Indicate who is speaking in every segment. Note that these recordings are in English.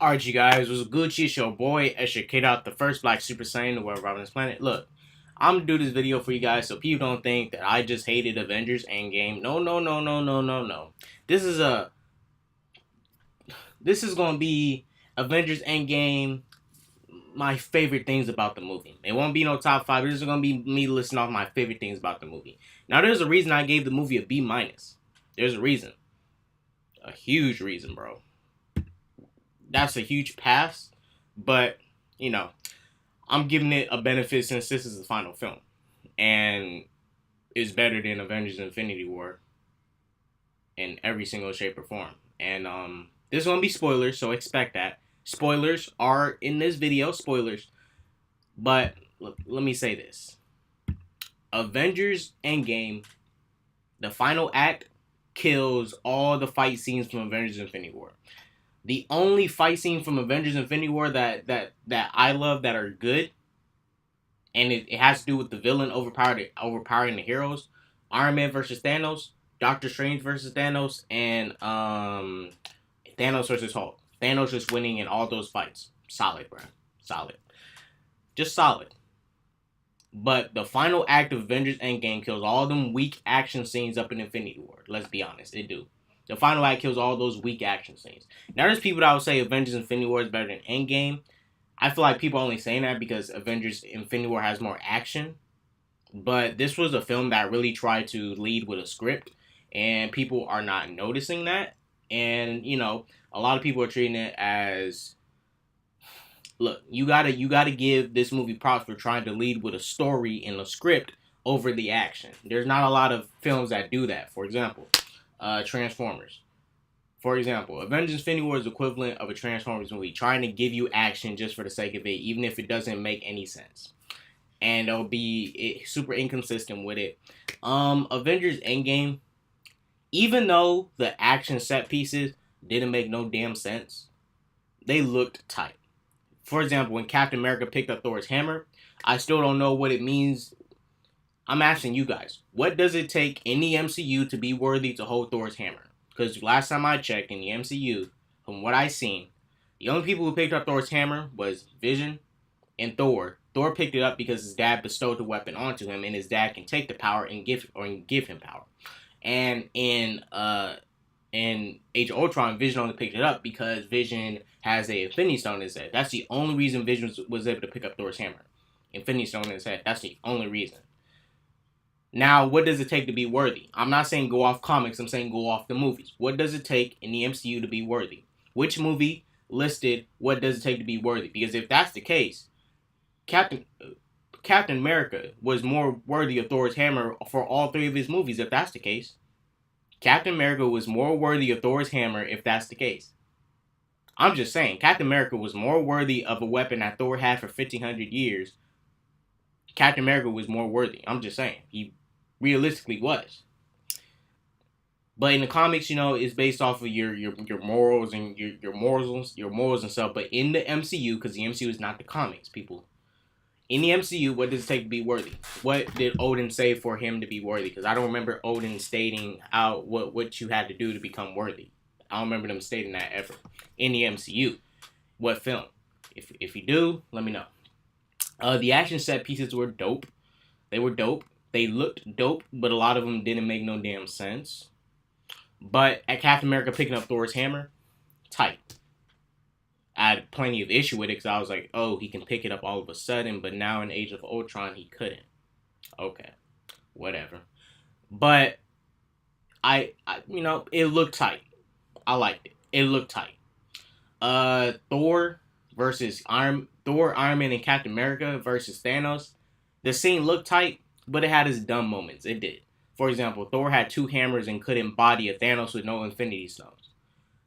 Speaker 1: Alright, you guys, it was Gucci, it's your boy, Esher Kid out, the first black Super Saiyan to ever arrive on this planet. Look, I'm gonna do this video for you guys so people don't think that I just hated Avengers Endgame. No, no, no, no, no, no, no. This is a this is gonna be Avengers Endgame, my favorite things about the movie. It won't be no top five. This is gonna be me listing off my favorite things about the movie. Now, there's a reason I gave the movie a B minus. There's a reason, a huge reason, bro. That's a huge pass, but you know, I'm giving it a benefit since this is the final film, and it's better than Avengers: Infinity War in every single shape or form. And this is gonna be spoilers, so expect that. Spoilers are in this video, spoilers. But let me say this: Avengers: Endgame, the final act, kills all the fight scenes from Avengers: Infinity War. The only fight scene from Avengers: Infinity War that I love that are good, and it has to do with the villain overpowering the heroes. Iron Man versus Thanos, Doctor Strange versus Thanos, and Thanos versus Hulk. Thanos just winning in all those fights. Solid, bro. Solid. Just solid. But the final act of Avengers Endgame kills all them weak action scenes up in Infinity War. Let's be honest, it do. The final act kills all those weak action scenes. Now there's people that would say Avengers Infinity War is better than Endgame. I feel like people are only saying that because Avengers Infinity War has more action. But this was a film that really tried to lead with a script, and people are not noticing that. And a lot of people are treating it as, look, you gotta give this movie props for trying to lead with a story and a script over the action. There's not a lot of films that do that. For example, Transformers. For example, Avengers Infinity War is the equivalent of a Transformers movie, trying to give you action just for the sake of it, even if it doesn't make any sense. And they'll be super inconsistent with it. Avengers Endgame, even though the action set pieces didn't make no damn sense, they looked tight. For example, when Captain America picked up Thor's hammer, I still don't know what it means. I'm asking you guys, what does it take in the MCU to be worthy to hold Thor's hammer? Because last time I checked in the MCU, from what I seen, the only people who picked up Thor's hammer was Vision and Thor. Thor picked it up because his dad bestowed the weapon onto him, and his dad can take the power and give him power. And in Age of Ultron, Vision only picked it up because Vision has a Infinity Stone in his head. That's the only reason Vision was able to pick up Thor's hammer. Infinity Stone in his head. That's the only reason. Now, what does it take to be worthy? I'm not saying go off comics. I'm saying go off the movies. What does it take in the MCU to be worthy? Which movie listed what does it take to be worthy? Because if that's the case, Captain America was more worthy of Thor's hammer for all three of his movies. If that's the case, Captain America was more worthy of Thor's hammer. If that's the case, I'm just saying Captain America was more worthy of a weapon that Thor had for 1,500 years. Captain America was more worthy. I'm just saying he realistically was. But in the comics, it's based off of your morals and your morals and stuff. But in the MCU, because the MCU is not the comics, people. In the MCU, what does it take to be worthy? What did Odin say for him to be worthy? Because I don't remember Odin stating out what you had to do to become worthy. I don't remember them stating that ever in the MCU. What film? If you do, let me know. The action set pieces were dope. They were dope. They looked dope, but a lot of them didn't make no damn sense. But at Captain America picking up Thor's hammer, tight. I had plenty of issue with it because I was like, oh, he can pick it up all of a sudden, but now in Age of Ultron, he couldn't. Okay, whatever. But it looked tight. I liked it. It looked tight. Thor, Iron Man, and Captain America versus Thanos. The scene looked tight, but it had its dumb moments. It did. For example, Thor had two hammers and couldn't body a Thanos with no Infinity Stones.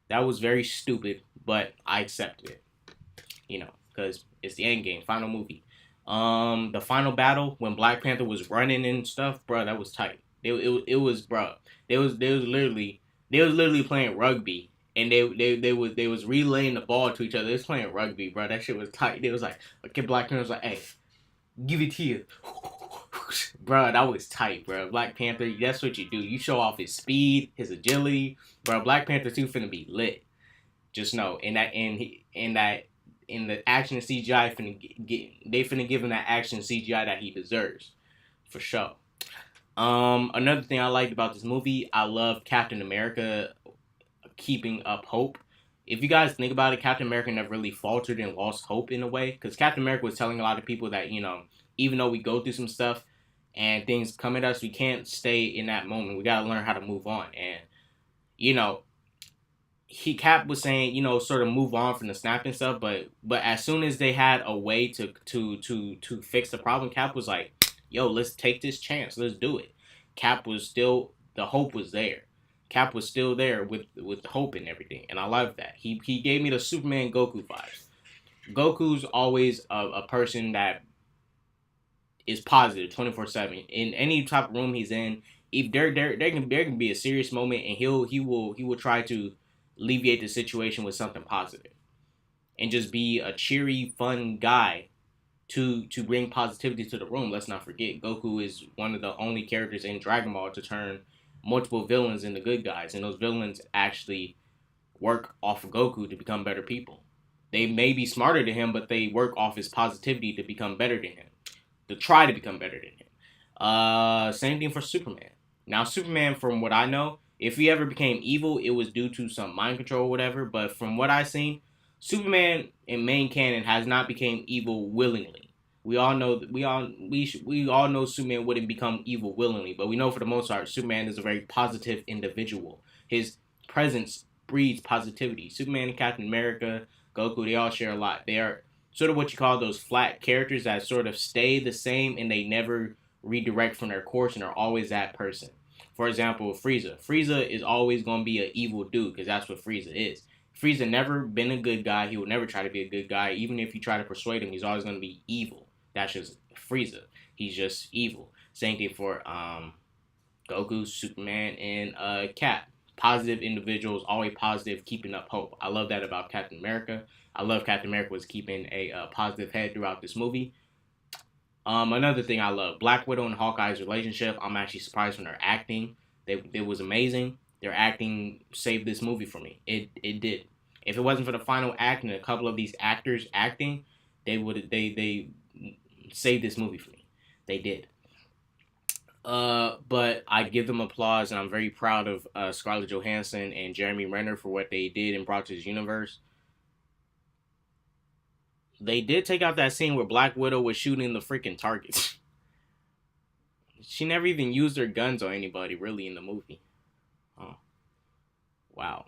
Speaker 1: That was very stupid, but I accepted it. Because it's the Endgame, final movie. The final battle when Black Panther was running and stuff, bro, that was tight. It was, bro. They was literally playing rugby, and they was relaying the ball to each other. They was playing rugby, bro. That shit was tight. They was like, Black Panther was like, hey, give it here. Bro, that was tight, bro. Black Panther, that's what you do. You show off his speed, his agility. Bro, Black Panther 2 finna be lit. Just know, in the action CGI they finna give him that action CGI that he deserves for sure. Another thing I liked about this movie, I love Captain America keeping up hope. If you guys think about it, Captain America never really faltered and lost hope in a way, because Captain America was telling a lot of people that, even though we go through some stuff and things come at us, we can't stay in that moment. We gotta learn how to move on. And you know, he Cap was saying, sort of move on from the snap and stuff, but as soon as they had a way to fix the problem, Cap was like, "Yo, let's take this chance. Let's do it." Cap was still the hope was there. Cap was still there with the hope and everything, and I love that. He gave me the Superman Goku vibes. Goku's always a person that is positive 24/7 in any type of room he's in. If there can be a serious moment, and he will try to alleviate the situation with something positive and just be a cheery, fun guy to bring positivity to the room. Let's not forget, Goku is one of the only characters in Dragon Ball to turn multiple villains into good guys, and those villains actually work off of Goku to become better people. They may be smarter than him, but they work off his positivity to become better than him, to try to become better than him. Same thing for Superman. Now, Superman, from what I know, if he ever became evil, it was due to some mind control or whatever. But from what I've seen, Superman in main canon has not become evil willingly. We all know Superman wouldn't become evil willingly, but we know for the most part Superman is a very positive individual. His presence breeds positivity. Superman and Captain America, Goku, they all share a lot. They are sort of what you call those flat characters that sort of stay the same and they never redirect from their course and are always that person. For example, Frieza. Frieza is always going to be an evil dude because that's what Frieza is. Frieza never been a good guy. He will never try to be a good guy. Even if you try to persuade him, he's always going to be evil. That's just Frieza. He's just evil. Same thing for Goku, Superman, and Cap. Positive individuals, always positive, keeping up hope. I love that about Captain America. I love Captain America was keeping a positive head throughout this movie. Another thing I love, Black Widow and Hawkeye's relationship. I'm actually surprised when their acting. It was amazing. Their acting saved this movie for me. It did. If it wasn't for the final act and a couple of these actors acting, they saved this movie for me. They did. But I give them applause, and I'm very proud of Scarlett Johansson and Jeremy Renner for what they did and brought to this universe. They did take out that scene where Black Widow was shooting the freaking targets. She never even used her guns on anybody, really, in the movie. Oh, wow.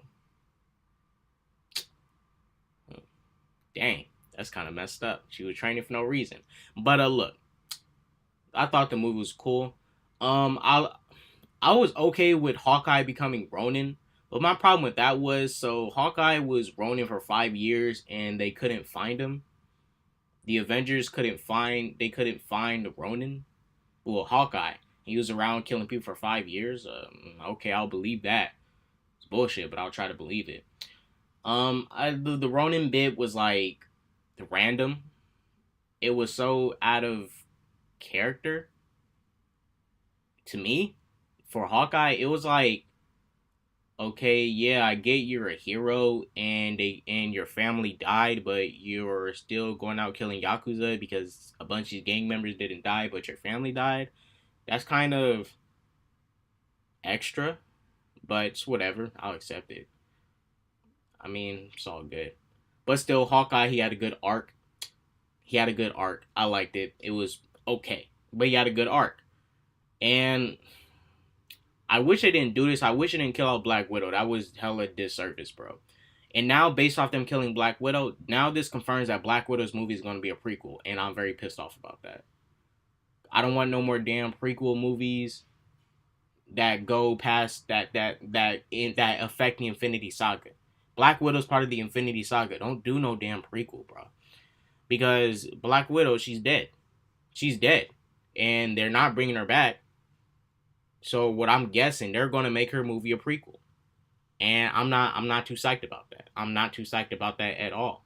Speaker 1: Dang, that's kind of messed up. She was training for no reason. But look, I thought the movie was cool. I was okay with Hawkeye becoming Ronin, but my problem with that was so Hawkeye was Ronin for 5 years and they couldn't find him. The Avengers couldn't find Ronin. Well, Hawkeye, he was around killing people for 5 years. Okay, I'll believe that. It's bullshit, but I'll try to believe it. The Ronin bit was like random. It was so out of character to me. For Hawkeye, it was like, okay, yeah, I get you're a hero and your family died, but you're still going out killing yakuza because a bunch of gang members didn't die, but your family died. That's kind of extra, but it's whatever. I'll accept it. I mean, it's all good. But still, Hawkeye, he had a good arc. He had a good arc. I liked it. It was okay, but he had a good arc. And I wish they didn't do this. I wish they didn't kill out Black Widow. That was hella disservice, bro. And now, based off them killing Black Widow, now this confirms that Black Widow's movie is going to be a prequel, and I'm very pissed off about that. I don't want no more damn prequel movies that go past that affect the Infinity Saga. Black Widow's part of the Infinity Saga. Don't do no damn prequel, bro. Because Black Widow, she's dead. She's dead, and they're not bringing her back. So what I'm guessing, they're gonna make her movie a prequel, and I'm not too psyched about that. I'm not too psyched about that at all.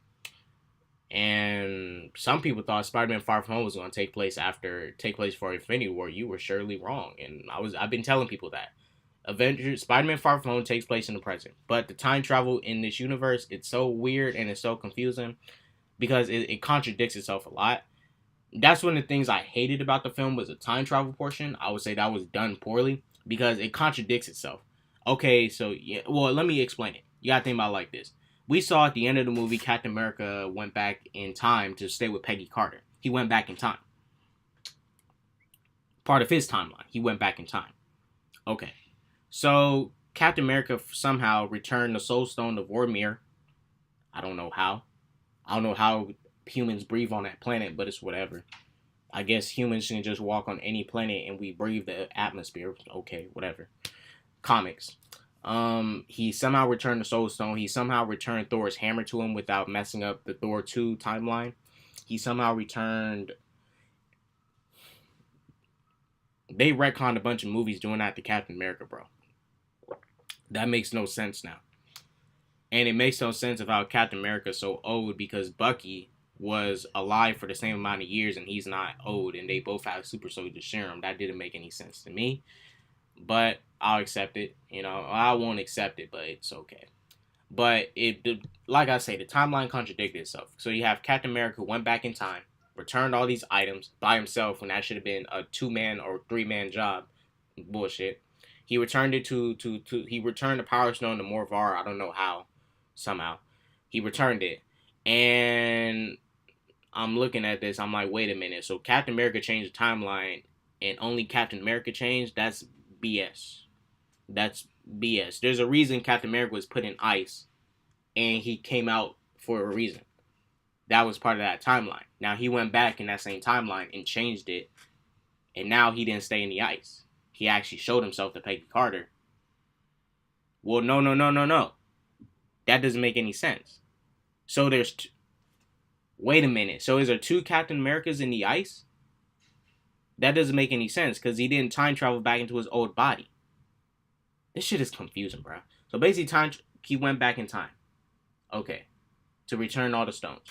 Speaker 1: And some people thought Spider-Man: Far From Home was gonna take place for Infinity War. You were surely wrong, and I've been telling people that. Avengers Spider-Man Far From Home takes place in the present, but the time travel in this universe, it's so weird and it's so confusing because it contradicts itself a lot. That's one of the things I hated about the film was the time travel portion. I would say that was done poorly because it contradicts itself. Okay, so yeah, well, let me explain it. You gotta think about it like this. We saw at the end of the movie Captain America went back in time to stay with Peggy Carter. He went back in time. Part of his timeline. He went back in time. Okay. So Captain America somehow returned the Soul Stone to Vormir. I don't know how. I don't know how humans breathe on that planet, but it's whatever. I guess humans can just walk on any planet and we breathe the atmosphere. Okay, whatever. Comics. He somehow returned the Soul Stone. He somehow returned Thor's hammer to him without messing up the Thor 2 timeline. He somehow returned. They retconned a bunch of movies doing that to Captain America, bro. That makes no sense now. And it makes no sense of how Captain America is so old because Bucky was alive for the same amount of years and he's not old and they both have super soldier serum. That didn't make any sense to me. But I'll accept it. You know, I won't accept it, but it's okay. But like I say, the timeline contradicted itself. So you have Captain America who went back in time, returned all these items by himself when that should have been a 2-man or 3-man job. Bullshit. He returned it to he returned the Power Stone to Morvar. I don't know how. Somehow. He returned it. And I'm looking at this, I'm like, wait a minute. So Captain America changed the timeline and only Captain America changed? That's BS. That's BS. There's a reason Captain America was put in ice and he came out for a reason. That was part of that timeline. Now he went back in that same timeline and changed it, and now he didn't stay in the ice. He actually showed himself to Peggy Carter. Well, no. That doesn't make any sense. So wait a minute. So is there 2 Captain Americas in the ice? That doesn't make any sense because he didn't time travel back into his old body. This shit is confusing, bro. So basically, he went back in time. Okay. To return all the stones.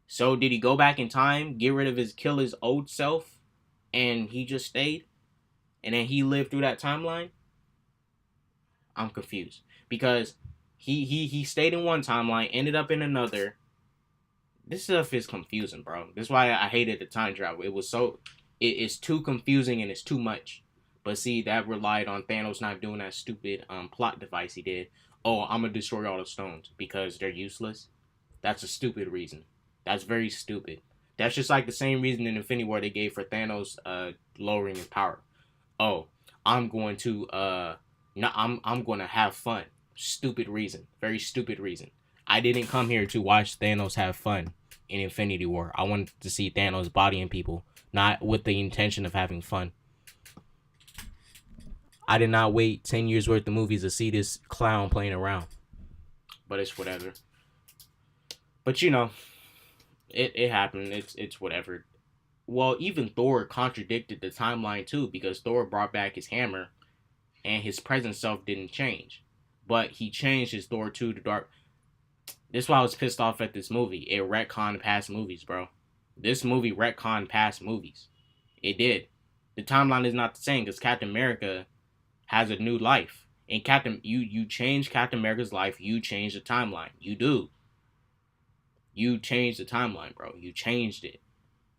Speaker 1: So did he go back in time, kill his old self, and he just stayed? And then he lived through that timeline? I'm confused. Because he stayed in one timeline, ended up in another. This stuff is confusing, bro. That's why I hated the time travel. It's too confusing and it's too much. But see, that relied on Thanos not doing that stupid plot device he did. Oh, I'm gonna destroy all the stones because they're useless. That's a stupid reason. That's very stupid. That's just like the same reason in Infinity War they gave for Thanos lowering his power. Oh, I'm going to no, I'm going to have fun. Stupid reason. Very stupid reason. I didn't come here to watch Thanos have fun in Infinity War. I wanted to see Thanos bodying people, not with the intention of having fun. I did not wait 10 years worth of movies to see this clown playing around. But it's whatever. But you know, it happened. It's whatever. Well, even Thor contradicted the timeline too because Thor brought back his hammer and his present self didn't change. But he changed his Thor 2 to Dark. This is why I was pissed off at this movie. It retconned past movies, bro. This movie retconned past movies. It did. The timeline is not the same because Captain America has a new life. And you change Captain America's life, you change the timeline. You do. You changed the timeline, bro. You changed it.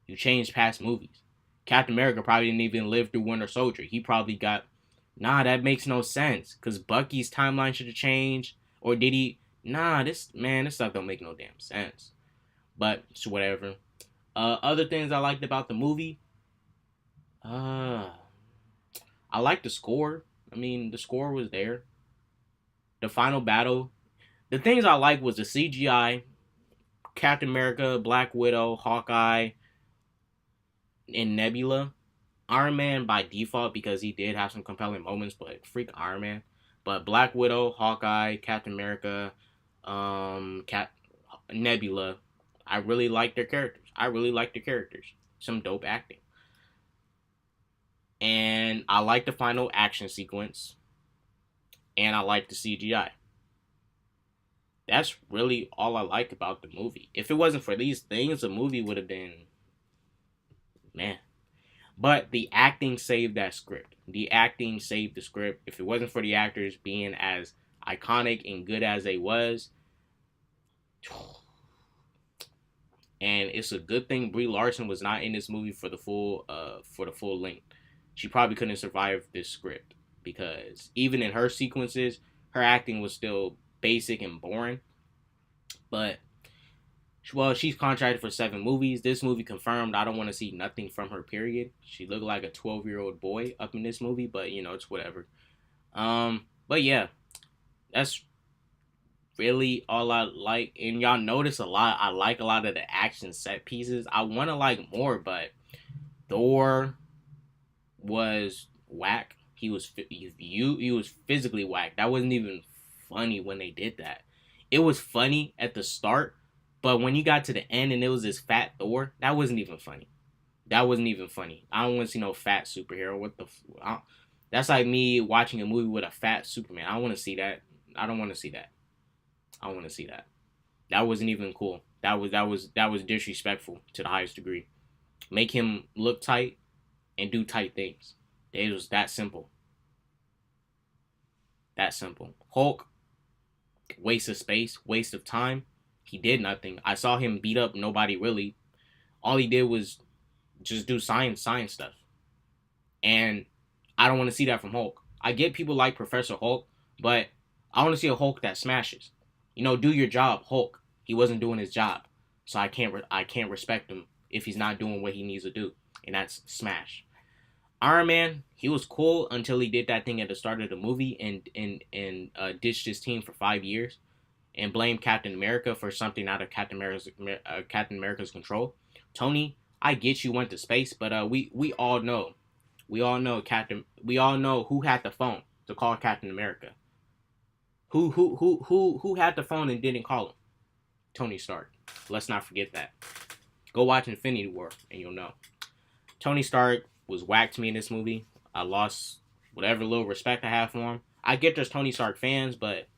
Speaker 1: You changed past movies. Captain America probably didn't even live through Winter Soldier. He probably got... Nah, that makes no sense. Because Bucky's timeline should have changed. Or did he... Nah, this stuff don't make no damn sense. But, it's whatever. Other things I liked about the movie... I liked the score. I mean, the score was there. The final battle. The things I liked was the CGI. Captain America, Black Widow, Hawkeye, and Nebula. Iron Man by default because he did have some compelling moments, but freak Iron Man. But Black Widow, Hawkeye, Captain America, Nebula, I really like their characters. Some dope acting. And I like the final action sequence. And I like the CGI. That's really all I like about the movie. If it wasn't for these things, the movie would have been... Man. But the acting saved that script. The acting saved the script. If it wasn't for the actors being as iconic and good as they was, and it's a good thing Brie Larson was not in this movie for the full length. She probably couldn't survive this script because even in her sequences, her acting was still basic and boring. But well, she's contracted for 7 movies. This movie confirmed I don't want to see nothing from her. Period. She looked like a 12-year-old boy up in this movie, but it's whatever. But yeah, that's really all I like. And y'all notice a lot. I like a lot of the action set pieces. I want to like more, but Thor was whack. He was physically whack. That wasn't even funny when they did that. It was funny at the start, but when you got to the end and it was this fat Thor, that wasn't even funny. That wasn't even funny. I don't want to see no fat superhero. That's like me watching a movie with a fat Superman. I don't want to see that. I don't want to see that. I don't want to see that. That wasn't even cool. That was disrespectful to the highest degree. Make him look tight and do tight things. It was that simple. That simple. Hulk, waste of space, waste of time. He did nothing. I saw him beat up nobody really. All he did was just do science stuff. And I don't want to see that from Hulk. I get people like Professor Hulk, but I want to see a Hulk that smashes. Do your job, Hulk. He wasn't doing his job, so I can't respect him if he's not doing what he needs to do, and that's smash. Iron Man, he was cool until he did that thing at the start of the movie and ditched his team for 5 years and blamed Captain America for something out of Captain America's control. Tony, I get you went to space, but we all know who had the phone to call Captain America. Who had the phone and didn't call him? Tony Stark. Let's not forget that. Go watch Infinity War and you'll know. Tony Stark was whack to me in this movie. I lost whatever little respect I have for him. I get there's Tony Stark fans, but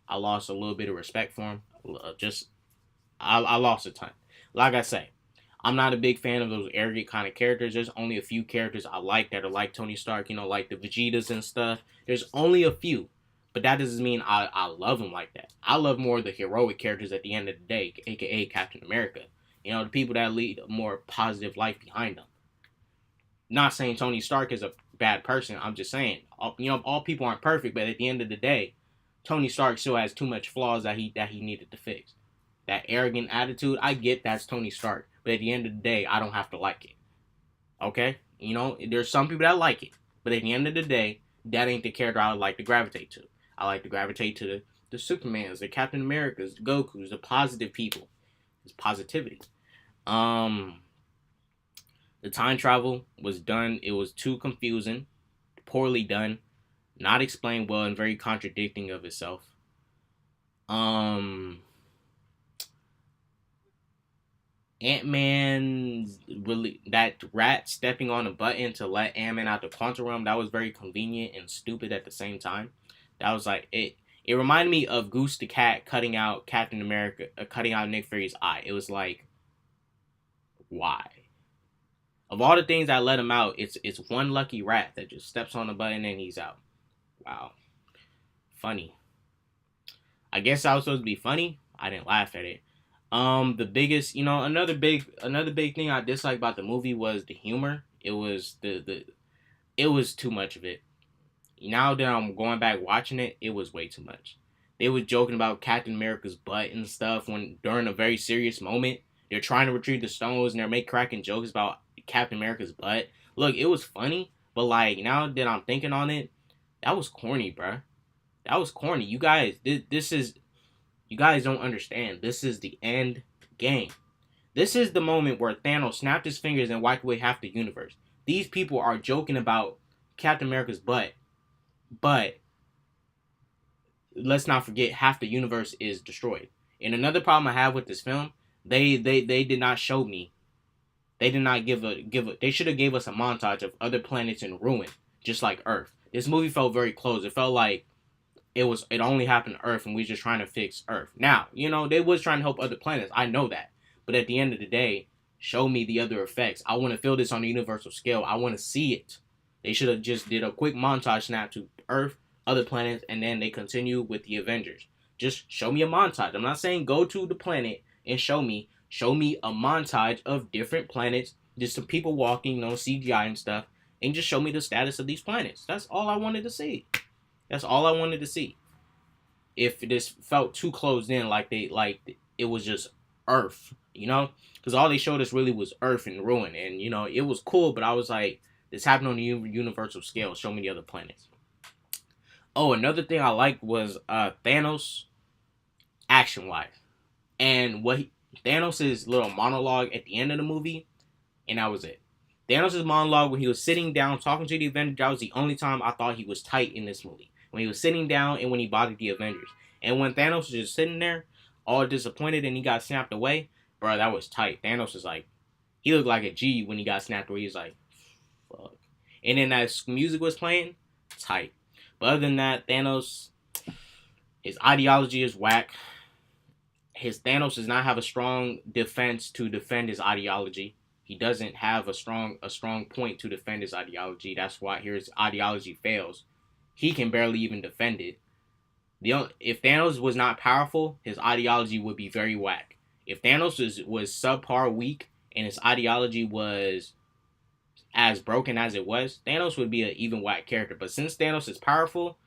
Speaker 1: I lost a little bit of respect for him. I lost a ton. Like I say, I'm not a big fan of those arrogant kind of characters. There's only a few characters I like that are like Tony Stark, like the Vegetas and stuff. There's only a few. But that doesn't mean I love them like that. I love more the heroic characters at the end of the day, aka Captain America. The people that lead a more positive life behind them. Not saying Tony Stark is a bad person. I'm just saying, all people aren't perfect, but at the end of the day, Tony Stark still has too much flaws that he needed to fix. That arrogant attitude, I get that's Tony Stark, but at the end of the day, I don't have to like it. Okay? There's some people that like it, but at the end of the day, that ain't the character I would like to gravitate to. I like to gravitate to the Supermans, the Captain Americas, the Gokus, the positive people. It's positivity. The time travel was done. It was too confusing, poorly done, not explained well, and very contradicting of itself. Ant-Man, really, that rat stepping on a button to let Ant-Man out the quantum realm, that was very convenient and stupid at the same time. That was like it. It reminded me of Goose the Cat cutting out Captain America, cutting out Nick Fury's eye. It was like, why? Of all the things that let him out, it's one lucky rat that just steps on the button and he's out. Wow, funny. I guess I was supposed to be funny. I didn't laugh at it. The biggest, another big thing I disliked about the movie was the humor. It was it was too much of it. Now that I'm going back watching it, it was way too much. They were joking about Captain America's butt and stuff when during a very serious moment. They're trying to retrieve the stones and they're cracking jokes about Captain America's butt. Look, it was funny, but like now that I'm thinking on it, that was corny, bruh. That was corny. You guys, you guys don't understand. This is the end game. This is the moment where Thanos snapped his fingers and wiped away half the universe. These people are joking about Captain America's butt, but let's not forget half the universe is destroyed. And another problem I have with this film, they did not show me. They did not give a. They should have gave us a montage of other planets in ruin, just like Earth. This movie felt very close. It felt like it only happened to Earth and we just trying to fix Earth. Now, they was trying to help other planets. I know that. But at the end of the day, Show me the other effects. I want to feel this on a universal scale. I want to see it. They should have just did a quick montage snap to Earth, other planets, and then they continue with the Avengers. Just show me a montage. I'm not saying go to the planet and show me. Show me a montage of different planets, just some people walking, CGI and stuff, and just show me the status of these planets. That's all I wanted to see. That's all I wanted to see. If this felt too closed in, like it was just Earth, because all they showed us really was Earth and ruin, and it was cool, but I was like, this happened on a universal scale. Show me the other planets. Oh, another thing I liked was Thanos action wise, and Thanos' little monologue at the end of the movie, and that was it. Thanos' monologue when he was sitting down talking to the Avengers, that was the only time I thought he was tight in this movie. When he was sitting down and when he bothered the Avengers. And when Thanos was just sitting there, all disappointed and he got snapped away, bro, that was tight. Thanos was like, he looked like a G when he got snapped away. He was like, fuck. And then that music was playing, tight. But other than that, Thanos, his ideology is whack. Thanos does not have a strong defense to defend his ideology. He doesn't have a strong point to defend his ideology. That's why his ideology fails. He can barely even defend it. If Thanos was not powerful, his ideology would be very whack. If Thanos was subpar weak and his ideology was as broken as it was, Thanos would be an even whack character. But since Thanos is powerful,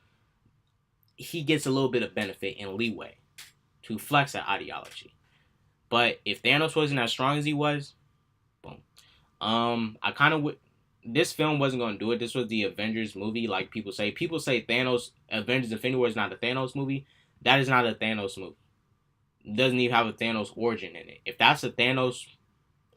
Speaker 1: he gets a little bit of benefit and leeway to flex that ideology. But if Thanos wasn't as strong as he was, boom. I kind of this film wasn't going to do it. This was the Avengers movie, like people say. People say Thanos, Avengers Infinity War is not a Thanos movie. That is not a Thanos movie. It doesn't even have a Thanos origin in it. If that's a Thanos,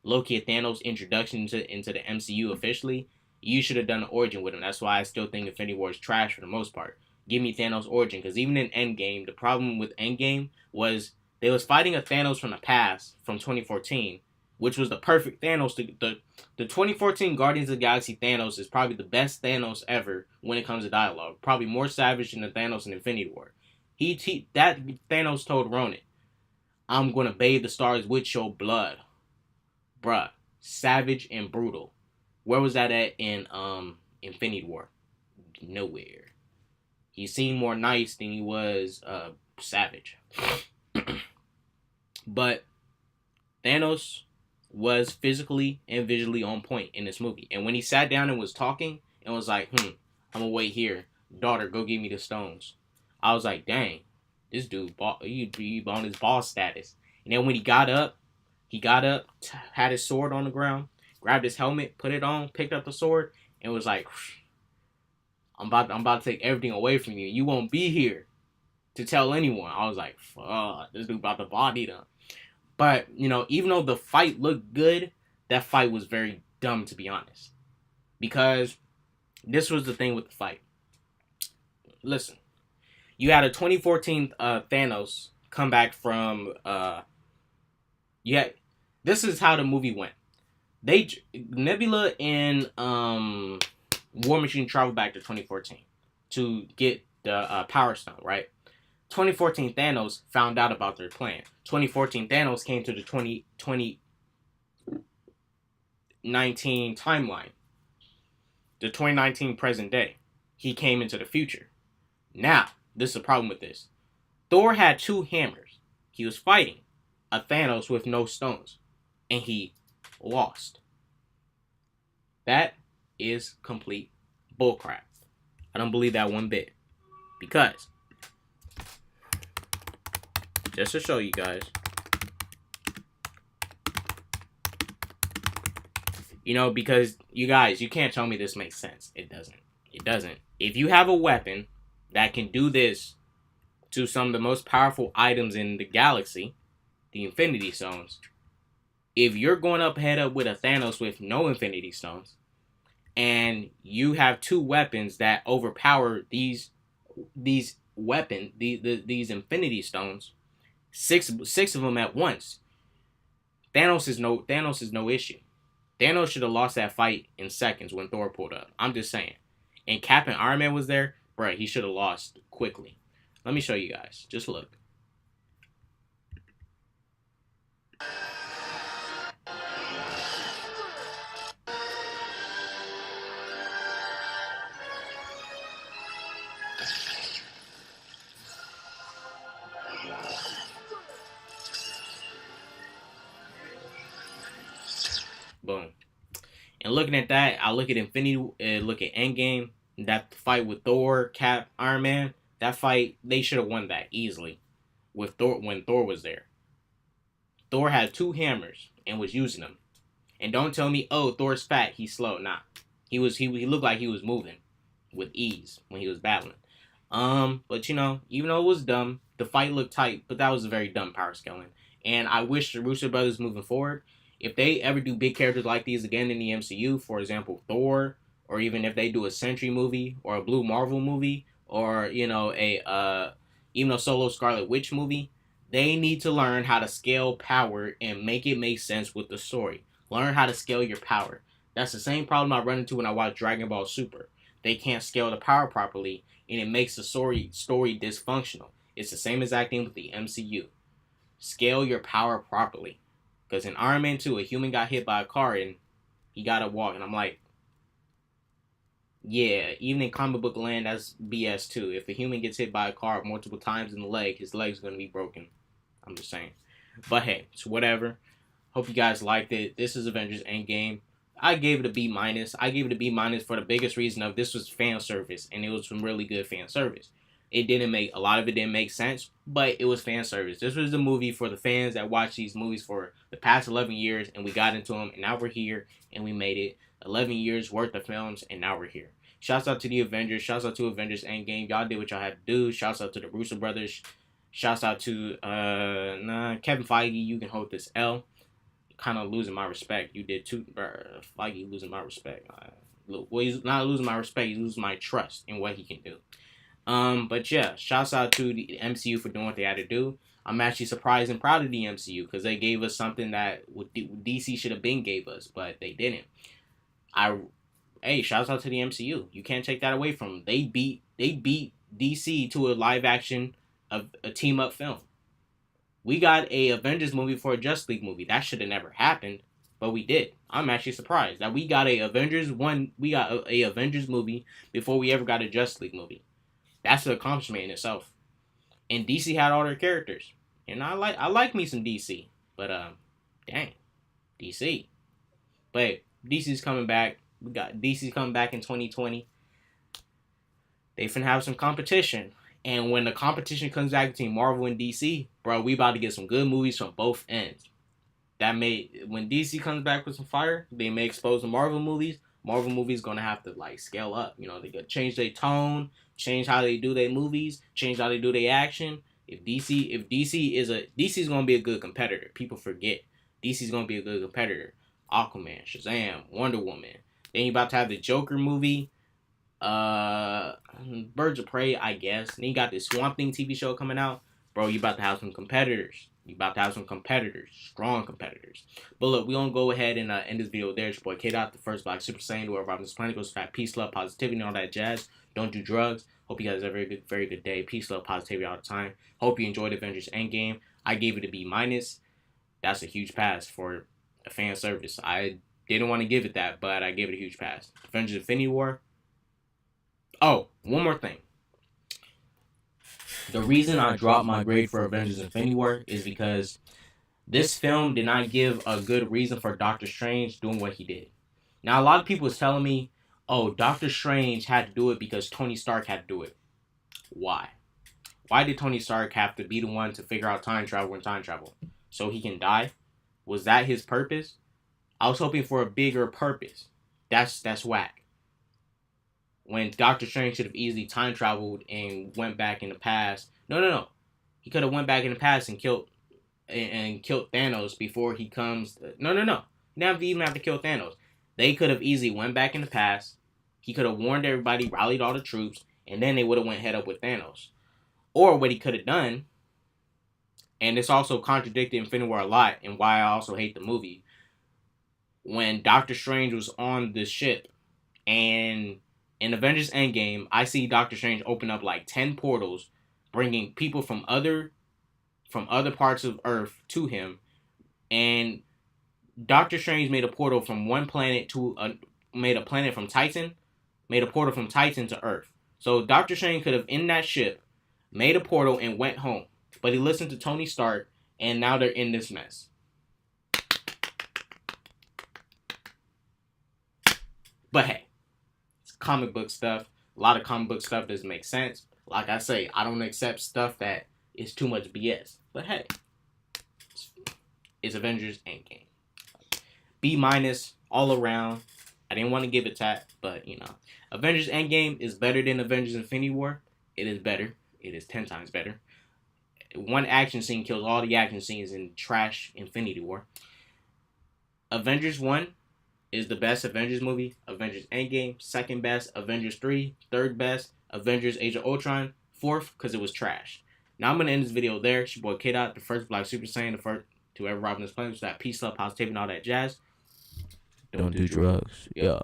Speaker 1: Loki, a Thanos introduction into the MCU officially, you should have done an origin with him. That's why I still think Infinity War is trash for the most part. Give me Thanos origin, because even in Endgame, the problem with Endgame was they was fighting a Thanos from the past, from 2014, which was the perfect Thanos. The 2014 Guardians of the Galaxy Thanos is probably the best Thanos ever when it comes to dialogue. Probably more savage than the Thanos in Infinity War. That Thanos told Ronan, I'm going to bathe the stars with your blood. Bruh. Savage and brutal. Where was that at in Infinity War? Nowhere. He seemed more nice than he was savage. But Thanos was physically and visually on point in this movie. And when he sat down and was talking and was like, I'm going to wait here. Daughter, go give me the stones. I was like, dang, this dude, he on his boss status. And then when he got up, had his sword on the ground, grabbed his helmet, put it on, picked up the sword, and was like, I'm about to take everything away from you. You won't be here to tell anyone. I was like, fuck, this dude about to body them. But, even though the fight looked good, that fight was very dumb, to be honest. Because this was the thing with the fight. Listen, you had a 2014 Thanos come back from... this is how the movie went. Nebula and War Machine traveled back to 2014 to get the Power Stone, right? 2014 Thanos found out about their plan. 2014 Thanos came to the 2019 timeline. The 2019 present day. He came into the future. Now, this is the problem with this. Thor had 2 hammers. He was fighting a Thanos with no stones. And he lost. That is complete bullcrap. I don't believe that one bit. Because, just to show you guys, because you guys, you can't tell me this makes sense. It doesn't. It doesn't. If you have a weapon that can do this to some of the most powerful items in the galaxy, the Infinity Stones, if you're going up head up with a Thanos with no Infinity Stones, and you have 2 weapons that overpower these weapons, these Infinity Stones, six of them at once, Thanos is no issue. Thanos should have lost that fight in seconds when Thor pulled up. I'm just saying. And Cap and Iron Man was there, bro. He should have lost quickly. Let me show you guys. Just look. Boom. And looking at that, I look at Infinity, look at Endgame, that fight with Thor, Cap, Iron Man. That fight, they should have won that easily with Thor when Thor was there. Thor had two hammers and was using them. And don't tell me, oh, Thor's fat, he's slow. Nah, he looked like he was moving with ease when he was battling. But even though it was dumb, the fight looked tight, but that was a very dumb power scaling. And I wish the Russo brothers moving forward, if they ever do big characters like these again in the MCU, for example, Thor, or even if they do a Sentry movie or a Blue Marvel movie, or even a solo Scarlet Witch movie, they need to learn how to scale power and make it make sense with the story. Learn how to scale your power. That's the same problem I run into when I watch Dragon Ball Super. They can't scale the power properly, and it makes the story dysfunctional. It's the same exact thing with the MCU. Scale your power properly. Because in Iron Man 2, a human got hit by a car and he got to walk. And I'm like, yeah, even in comic book land, that's BS too. If a human gets hit by a car multiple times in the leg, his leg's going to be broken. I'm just saying. But hey, it's whatever. Hope you guys liked it. This is Avengers Endgame. I gave it a B minus. I gave it a B minus for the biggest reason of this was fan service, and it was some really good fan service. A lot of it didn't make sense, but it was fan service. This was the movie for the fans that watched these movies for the past 11 years, and we got into them, and now we're here, and we made it. 11 years worth of films, and now we're here. Shouts out to the Avengers. Shouts out to Avengers Endgame. Y'all did what y'all had to do. Shouts out to the Russo brothers. Shouts out to Kevin Feige. You can hold this L. Kind of losing my respect. You did too, Feige losing my respect. Well, he's not losing my respect. He's losing my trust in what he can do. But yeah, shouts out to the MCU for doing what they had to do. I'm actually surprised and proud of the MCU because they gave us something that DC should have been gave us, but they didn't. Hey, shouts out to the MCU. You can't take that away from them. They beat DC to a live action of a team up film. We got a Avengers movie for a Justice League movie. That should have never happened, but we did. I'm actually surprised that we got a Avengers movie before we ever got a Justice League movie. That's an accomplishment in itself. And DC had all their characters, and I like me some DC, but dang, DC. But DC's coming back. We got DC's coming back in 2020. They finna have some competition. And when the competition comes back between Marvel and DC, bro, we about to get some good movies from both ends. When DC comes back with some fire, they may expose the Marvel movies. Marvel movies gonna have to scale up. They gotta change their tone, change how they do their movies, change how they do their action. If DC's gonna be a good competitor. People forget DC's gonna be a good competitor. Aquaman, Shazam, Wonder Woman. Then you about to have the Joker movie. Birds of Prey, I guess. Then you got this Swamp Thing TV show coming out. Bro, you about to have some competitors. Strong competitors. But look, we gonna go ahead and end this video there. It's your boy K-Dot, the first Black Super Saiyan, whoever on this planet goes for that peace, love, positivity, and all that jazz. Don't do drugs. Hope you guys have a very good day. Peace, love, positivity all the time. Hope you enjoyed Avengers Endgame. I gave it a B minus. That's a huge pass for a fan service. I didn't want to give it that, but I gave it a huge pass. Avengers Infinity War. Oh, one more thing. The reason I dropped my grade for Avengers Infinity War is because this film did not give a good reason for Doctor Strange doing what he did. Now, a lot of people was telling me, oh, Doctor Strange had to do it because Tony Stark had to do it. Why? Why did Tony Stark have to be the one to figure out time travel and time travel? So he can die? Was that his purpose? I was hoping for a bigger purpose. That's whack. When Doctor Strange should have easily time traveled and went back in the past. No. He could have went back in the past and killed Thanos before he comes. No. He didn't even have to kill Thanos. They could have easily went back in the past. He could have warned everybody, rallied all the troops, and then they would have went head up with Thanos. Or what he could have done, and this also contradicted Infinity War a lot, and why I also hate the movie. When Doctor Strange was on the ship, and in Avengers Endgame, I see Doctor Strange open up 10 portals, bringing people from other parts of Earth to him, and Doctor Strange made a portal from one planet made a portal from Titan to Earth. So Doctor Strange could have in that ship made a portal and went home, but he listened to Tony Stark, and now they're in this mess. But hey, it's comic book stuff. A lot of comic book stuff doesn't make sense. Like I say, I don't accept stuff that is too much BS. But hey, it's Avengers Endgame. B minus all around. I didn't want to give it that, but Avengers Endgame is better than Avengers Infinity War. It is better. It is 10 times better. One action scene kills all the action scenes in trash Infinity War. Avengers 1 is the best Avengers movie. Avengers Endgame, second best. Avengers 3, third best. Avengers Age of Ultron, fourth, because it was trash. Now I'm going to end this video there. It's your boy K-Dot, the first Black Super Saiyan, the first to ever rob this planet. With that peace, love, positivity, and all that jazz.
Speaker 2: Don't do drugs. Yeah.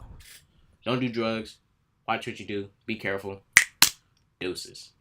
Speaker 1: Don't do drugs. Watch what you do. Be careful. Deuces.